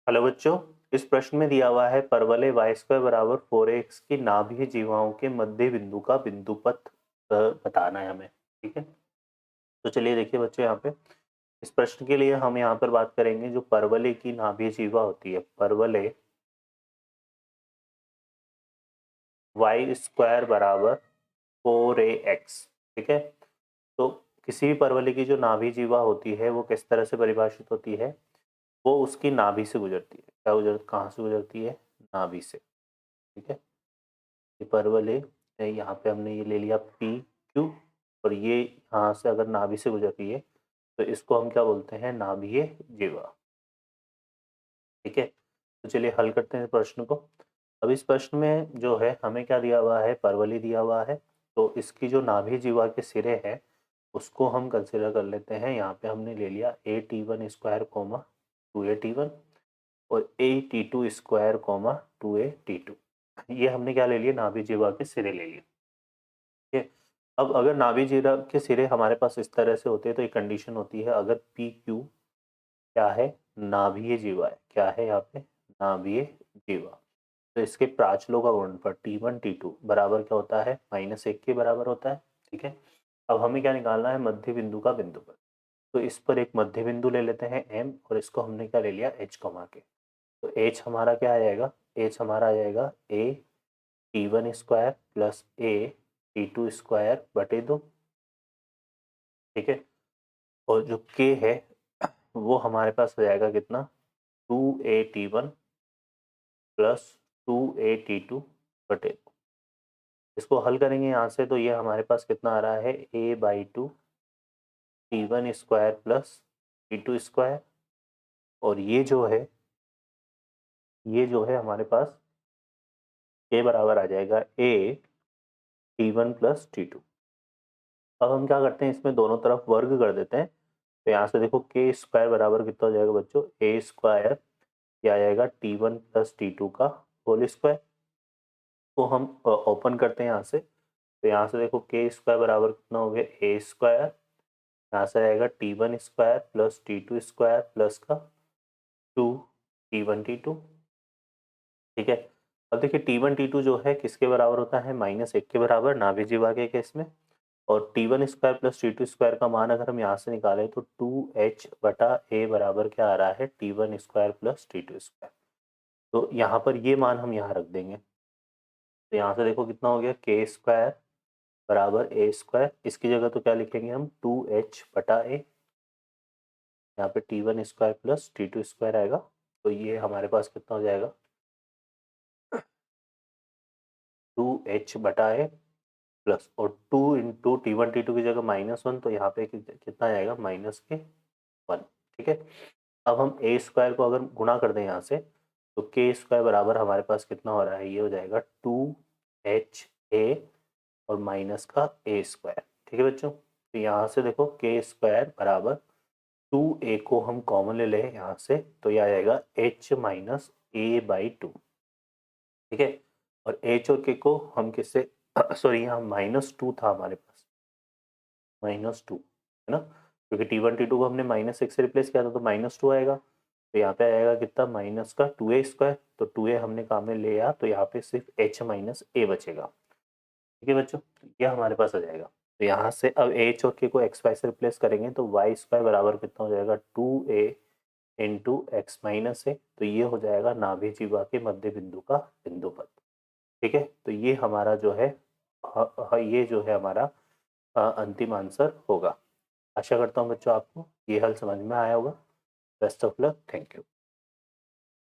Hello बच्चों, इस प्रश्न में दिया हुआ है परवलय y² बराबर 4x की नाभीय जीवाओं के मध्य बिंदु का बिंदुपथ बताना है हमें। ठीक है, तो चलिए देखिए बच्चों, यहाँ पे इस प्रश्न के लिए हम यहाँ पर बात करेंगे जो परवलय की नाभीय जीवा होती है, परवलय y² बराबर 4ax। ठीक है, तो किसी भी परवलय की जो नाभीय जीवा होती है वो किस तरह से परिभाषित होती है, वो उसकी नाभि से गुजरती है। क्या गुजर कहाँ से गुजरती है? नाभि से। ठीक है, ये परवलय है, यहाँ पे हमने ये ले लिया पी क्यू, और ये यहाँ से अगर नाभि से गुजर रही है तो इसको हम क्या बोलते हैं? नाभीय जीवा। ठीक है, तो चलिए हल करते हैं प्रश्न को। अब इस प्रश्न में जो है हमें क्या दिया हुआ है? परवलय दिया हुआ है, तो इसकी जो नाभीय जीवा के सिरे हैं उसको हम कंसिडर कर लेते हैं। यहाँ पे हमने ले लिया a t1² coma 2a t1 और a t2² coma 2a t2। ये हमने क्या ले लिया? नाभीय जीवा के सिरे ले लिए। ठीक है, अब अगर नाभीय जीवा के सिरे हमारे पास इस तरह से होते हैं तो एक कंडीशन होती है, अगर पी क्यू क्या है? नाभीय जीवा है। क्या है यहाँ पे? नाभीय जीवा। तो इसके प्राचलों का गुणनफल T1 T2 बराबर क्या होता है? -1 के बराबर होता है। ठीक है, अब हमें क्या निकालना है? मध्य बिंदु का बिंदुपथ। तो इस पर एक मध्य बिंदु ले लेते हैं M, और इसको हमने क्या ले लिया? H कमा के। तो H हमारा क्या आ जाएगा? H हमारा आ जाएगा a t1² plus a t2² बटे 2। ठीक है, और जो k है वो हमारे पास हो जाएगा कितना? 2a t1 plus 2a t2 बटे 2। इसको हल करेंगे यहाँ से तो ये हमारे पास कितना आ रहा है? a/2 t1² प्लस t2², और ये जो है हमारे पास के बराबर आ जाएगा a t1 प्लस t2। अब हम क्या करते हैं? इसमें दोनों तरफ वर्ग कर देते हैं। तो यहाँ से देखो k² बराबर कितना हो जाएगा बच्चों? a², क्या आ जाएगा? t1 प्लस t2 का होल स्क्वायर। तो हम ओपन करते हैं यहाँ से, तो यहाँ से देखो k² बराबर कितना हो गया? a², यहाँ से आएगा t1² प्लस t2² प्लस का 2 t1 t2। ठीक है, अब देखिए t1 t2 जो है किसके बराबर होता है? -1 के बराबर, नाभीय जीवा के केस में। और t1² प्लस t2² का मान अगर हम यहाँ से निकालें तो 2h/a बराबर क्या आ रहा है? t1² plus t2²। तो यहाँ पर ये मान हम यहाँ रख देंगे। तो यहाँ से देखो कितना हो गया? k² बराबर a², इसकी जगह तो क्या लिखेंगे हम? 2h/a। यहाँ पे t1² प्लस t2² आएगा, तो ये हमारे पास कितना हो जाएगा? 2h/a प्लस, और 2 इंटू t1 t2 की जगह -1, तो यहाँ पे कितना आएगा? -1। ठीक है, अब हम a² को अगर गुणा कर दें यहाँ से तो k² बराबर हमारे पास कितना हो रहा है? ये हो जाएगा 2ha और माइनस का a²। ठीक है बच्चों, तो यहाँ से देखो k² बराबर 2a को हम कॉमन ले लें यहाँ से, तो ये आ जाएगा h माइनस a/2। ठीक है, और h और k को हम किससे सॉरी, यहाँ -2 था हमारे पास, -2 है ना, क्योंकि t1 t2 को हमने -1 से रिप्लेस किया था तो -2 आएगा। तो यहाँ पे आएगा कितना? माइनस का 2a², तो 2a हमने काम में ले आया, तो यहाँ पे सिर्फ h माइनस a बचेगा। ठीक है बच्चों, ये हमारे पास आ जाएगा। तो यहाँ से अब h और k को x y से रिप्लेस करेंगे तो y² बराबर कितना हो जाएगा? 2a इंटू एक्स माइनस ए। तो ये हो जाएगा नाभि जीवा के मध्य बिंदु का बिंदुपथ। ठीक है, तो ये हमारा जो है ये जो है हमारा अंतिम आंसर होगा। आशा करता हूँ बच्चों आपको ये हल समझ में आया होगा। Best of luck, thank you.